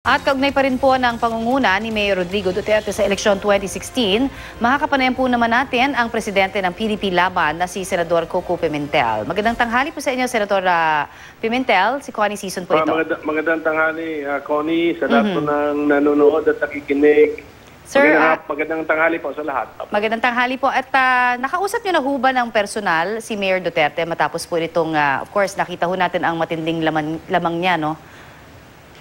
At kaugnay pa rin po ng pangunguna ni Mayor Rodrigo Duterte sa eleksyon 2016, makakapanayan po naman natin ang presidente ng PDP Laban na si Senador Coco Pimentel. Magandang tanghali po sa inyo, Senador Pimentel. Si Connie Season po ito. Magandang tanghali, Connie, sa lahat po ng nanonood at nakikinig. Sir, magandang tanghali po sa lahat. Magandang tanghali po. At nakausap niyo na ho ba ng personal si Mayor Duterte matapos po itong, of course, nakita ho natin ang matinding lamang niya, no?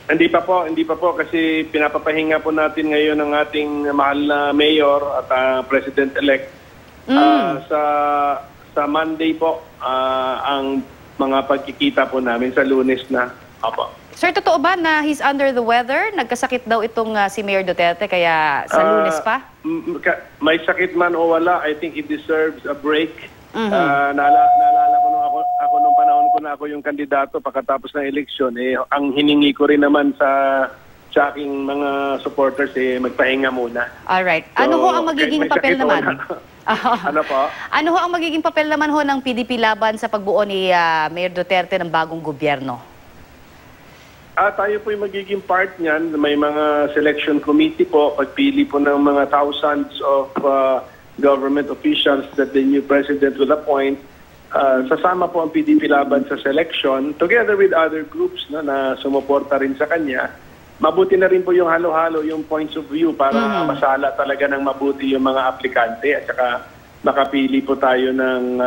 Hindi pa po kasi pinapapahinga po natin ngayon ang ating mahal na mayor at president-elect. Sa Monday po ang mga pagkikita po namin sa Lunes na. Opo. Sir, totoo ba na he's under the weather? Nagkasakit daw itong si Mayor Duterte kaya sa Lunes pa? May sakit man o wala, I think he deserves a break. Naalala ko nung ako nung panahon ko na ako yung kandidato pagkatapos ng eleksyon, ang hiningi ko rin naman sa aking mga supporters magpahinga muna. Alright. Ano ho ang magiging papel naman? Ano po? Ano ho ang magiging papel naman ho ng PDP Laban sa pagbuo ni Mayor Duterte ng bagong gobyerno? Tayo po yung magiging part niyan. May mga selection committee po, pagpili po ng mga thousands of government officials that the new president will appoint. Sasama po ang PDP Laban sa selection together with other groups na sumuporta rin sa kanya. Mabuti na rin po yung halo-halo, yung points of view para masala talaga ng mabuti yung mga aplikante at saka makapili po tayo ng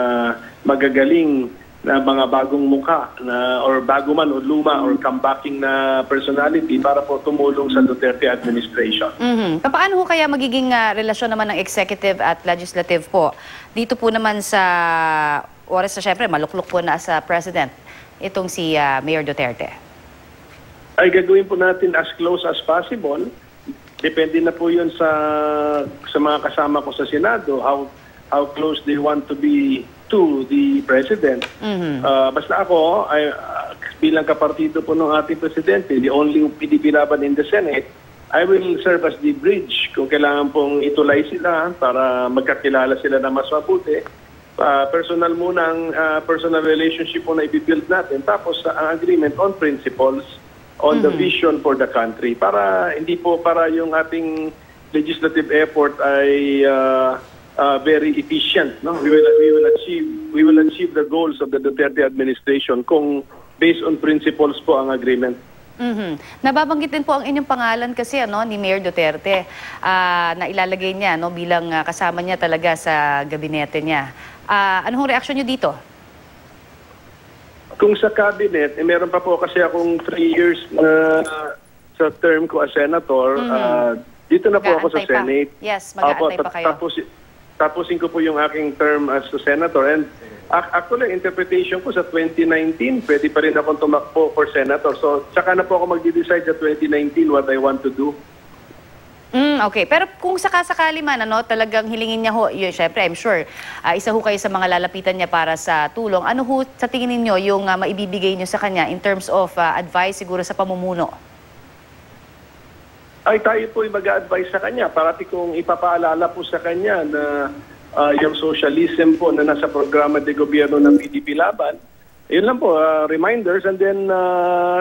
magagaling na mga bagong muka or bago man o luma or comebacking na personality para po tumulong sa Duterte administration. Paano ho kaya magiging relasyon naman ng executive at legislative po? Dito po naman sa oras na syempre maluklok po na sa president itong si Mayor Duterte. Ay gagawin po natin as close as possible. Depende na po yun sa mga kasama ko sa Senado, how close they want to be to the President. Basta ako, bilang kapartido po ng ating Presidente, the only PDP Laban in the Senate, I will serve as the bridge kung kailangan pong itulay sila para magkakilala sila na mas mabuti. Personal muna ang personal relationship po na ibibuild natin. Tapos ang agreement on principles, on the vision for the country. Para hindi po para yung ating legislative effort ay very efficient, no? We will achieve the goals of the Duterte administration kung based on principles po ang agreement. Nababanggit din po ang inyong pangalan kasi ni Mayor Duterte na ilalagay niya bilang kasama niya talaga sa gabinete niya. Anong reaksyon niyo dito? Kung sa cabinet, meron pa po kasi akong 3 years sa term ko as senator. Dito na po ako sa Senate. Yes, mag-aantay pa kayo. Tapusin ko po yung aking term as a senator. And actually, interpretation ko sa 2019, pwede pa rin akong tumakbo for senator. So, tsaka na po ako mag-decide sa 2019 what I want to do. Okay. Pero kung sakasakali man, talagang hilingin niya ho, yun, syempre, I'm sure, isa ho kayo sa mga lalapitan niya para sa tulong. Ano ho, sa tingin ninyo, yung maibibigay niyo sa kanya in terms of advice siguro sa pamumuno? Ay tayo po mag-a-advise sa kanya. Parati kong ipapaalala po sa kanya na yung socialism po na nasa programa de gobyerno ng PDP Laban. Yun lang po, reminders. And then,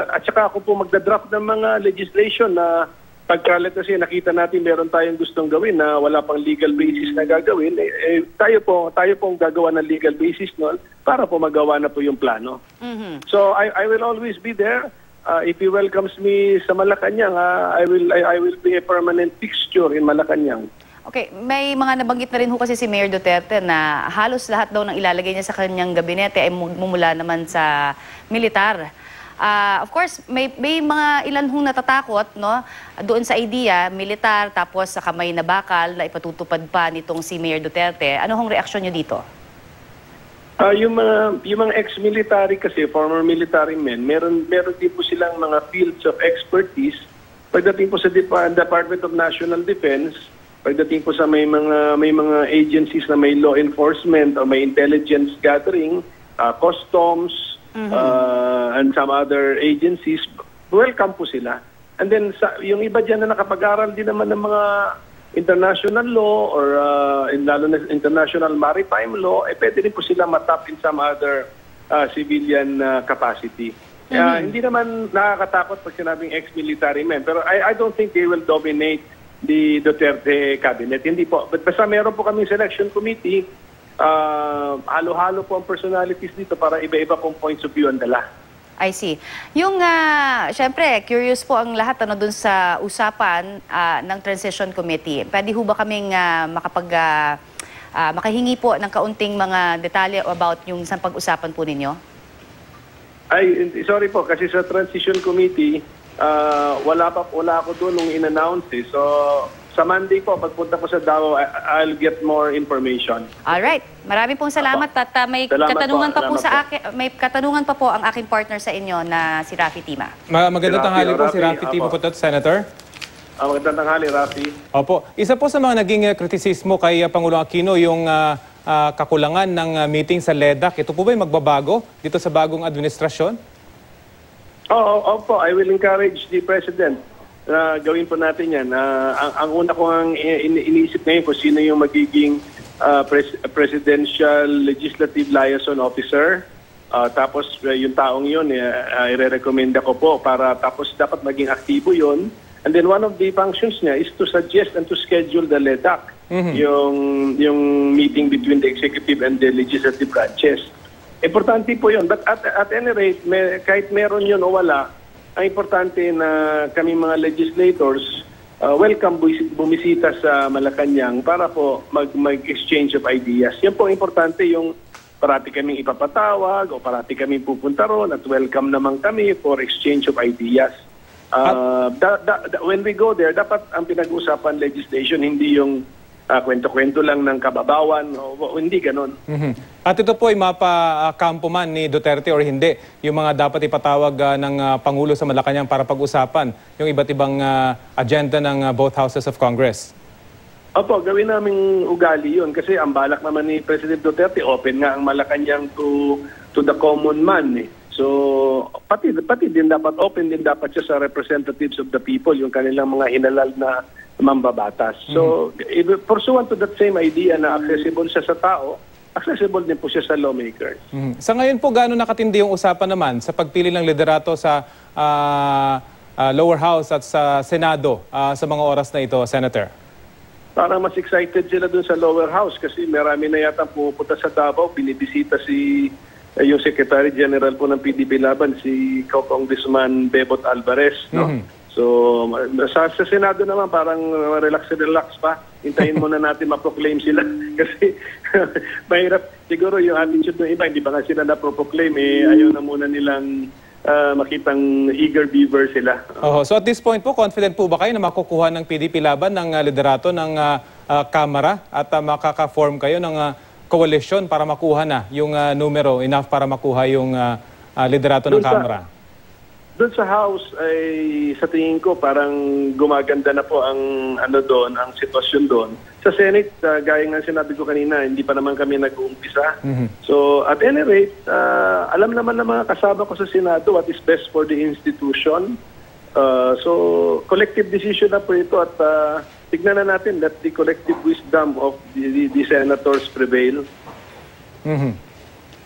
at saka ako po magdadraft ng mga legislation na pagkalat kasi nakita natin meron tayong gustong gawin na wala pang legal basis na gagawin. Tayo pong gagawa ng legal basis noon para po magawa na po yung plano. So I will always be there. If he welcomes me sa Malacanang, I will be a permanent fixture in Malacanang. Okay, may mga nabanggit na rin ho kasi si Mayor Duterte na halos lahat daw ng ilalagay niya sa kanyang gabinete ay mumula naman sa militar. Of course, may mga ilan hong natatakot doon sa idea, militar, tapos sa kamay na bakal na ipatutupad pa nitong si Mayor Duterte. Ano hong reaksyon niyo dito? Yung mga ex-military kasi, former military men, meron din po silang mga fields of expertise. Pagdating po sa Department of National Defense, pagdating po sa may mga agencies na may law enforcement o may intelligence gathering, customs, and some other agencies, welcome po sila. And then yung iba dyan na nakapag-aral din naman ng mga international law or lalo na international maritime law, pwede rin po sila matap in some other civilian capacity. Hindi naman nakakatakot pag sinabing ex-military men. Pero I don't think they will dominate the Duterte cabinet. Hindi po. But basta meron po kaming selection committee, halo-halo po ang personalities dito para iba-iba pong points of view ang dala. I see. Yung, syempre, curious po ang lahat dun sa usapan ng Transition Committee. Pwede ho ba kaming makahingi po ng kaunting mga detalye about yung isang pag-usapan po ninyo? Ay, sorry po, kasi sa Transition Committee, wala ako doon nung in-announce eh. So, sa Monday po, pagpunta ko sa Davao, I'll get more information. Alright. Maraming pong salamat at may katanungan pa po sa akin, may katanungan pa po ang aking partner sa inyo na si Raffy Tima. Magandang tanghali po si Raffy Tima po, Senator. Magandang tanghali, Raffy. Opo. Isa po sa mga naging kritisismo kay Pangulong Aquino yung kakulangan ng meeting sa LEDAC. Ito po ba yung magbabago dito sa bagong administrasyon? Opo. I will encourage the President na gawin po natin yan. Ang una ko ang iniisip ngayon kung sino yung magiging Presidential Legislative Liaison Officer. Tapos yung taong yun, i-recommenda ko po para tapos dapat maging aktibo yun. And then one of the functions niya is to suggest and to schedule the LEDAC. Yung meeting between the executive and the legislative branches. Importante po yun. But at any rate, kahit meron yun o wala, ang importante na kami mga legislators welcome bumisita sa Malacanang para po mag-exchange of ideas. Yan po importante, yung parati kaming ipapatawag o parati kaming pupunta ron at welcome naman kami for exchange of ideas. When we go there, dapat ang pinag-usapan legislation, hindi yung kwento-kwento lang ng kababawan o hindi ganon. At ito po ay mapakampo man ni Duterte or hindi, yung mga dapat ipatawag ng Pangulo sa Malacanang para pag-usapan yung iba't ibang agenda ng both houses of Congress. Opo, gawin naming ugali yun kasi ang balak naman ni President Duterte, open nga ang Malacanang to the common man eh. So, pati din dapat open din dapat siya sa representatives of the people, yung kanilang mga hinalal na mambabatas. So, pursuant to that same idea na accessible siya sa tao, accessible din po siya sa lawmakers. Sa ngayon po, gaano nakatindi yung usapan naman sa pagpili ng liderato sa lower house at sa Senado sa mga oras na ito, Senator? Parang mas excited sila dun sa lower house kasi marami na yata pupunta sa Davao, binibisita yung Secretary General po ng PDP Laban, si Congressman Bebot Alvarez, no? So, sa Senado naman, parang relax pa. Hintayin muna natin ma-proclaim sila. Kasi mahirap. Siguro yung attitude ng iba, hindi pa nga sila na-proclaim. Ayaw na muna nilang makitang eager beaver sila. So at this point po, confident po ba kayo na makukuha ng PDP Laban ng liderato ng Kamara at makaka-form kayo ng coalition para makuha na yung numero enough para makuha yung liderato ng Kamara? Doon sa House ay sa tingin ko parang gumaganda na po ang ang sitwasyon doon. Sa Senate, gaya nga sinabi ko kanina, hindi pa naman kami nag-uumpisa. So at any rate, alam naman ng mga kasama ko sa Senado what is best for the institution. So collective decision na po ito at tignan na natin, let the collective wisdom of the senators prevail.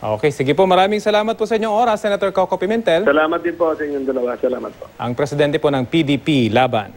Okay, sige po. Maraming salamat po sa inyong oras, Senator Coco Pimentel. Salamat din po sa inyong dalawa. Salamat po. Ang presidente po ng PDP Laban.